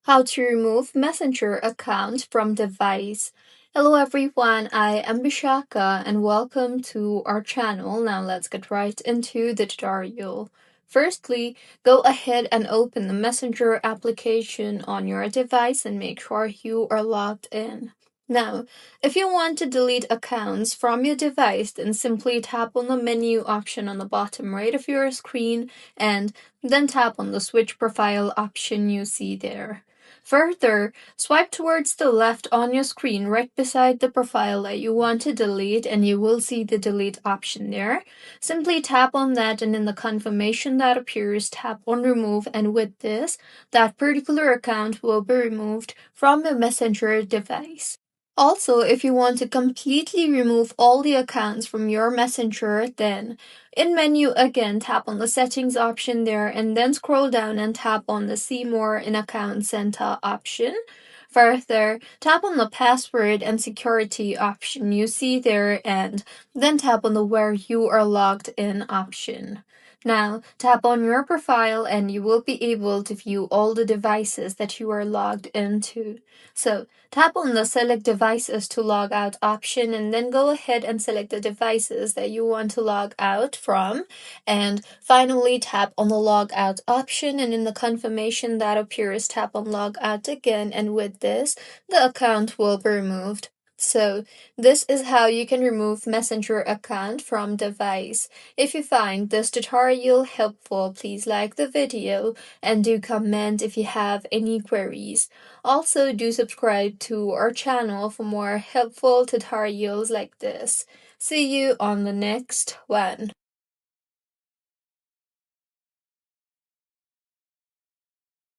How to remove Messenger account from device. Hello everyone, I am Bishaka and welcome to our channel. Now let's get right into the tutorial. Firstly, go ahead and open the Messenger application on your device and make sure you are logged in. Now, if you want to delete accounts from your device, then simply tap on the menu option on the bottom right of your screen and then tap on the switch profile option you see there. Further, swipe towards the left on your screen right beside the profile that you want to delete and you will see the delete option there. Simply tap on that and in the confirmation that appears, tap on remove, and with this, that particular account will be removed from the Messenger device. Also, if you want to completely remove all the accounts from your Messenger, then in menu again, tap on the settings option there and then scroll down and tap on the see more in account center option. Further, tap on the password and security option you see there and then tap on the where you are logged in option. Now, tap on your profile and you will be able to view all the devices that you are logged into. So, tap on the select devices to log out option and then go ahead and select the devices that you want to log out from. And finally, tap on the log out option and in the confirmation that appears, tap on log out again. And with this, the account will be removed. So, this is how you can remove Messenger account from device. If you find this tutorial helpful, please like the video and do comment if you have any queries. Also, do subscribe to our channel for more helpful tutorials like this. See you on the next one.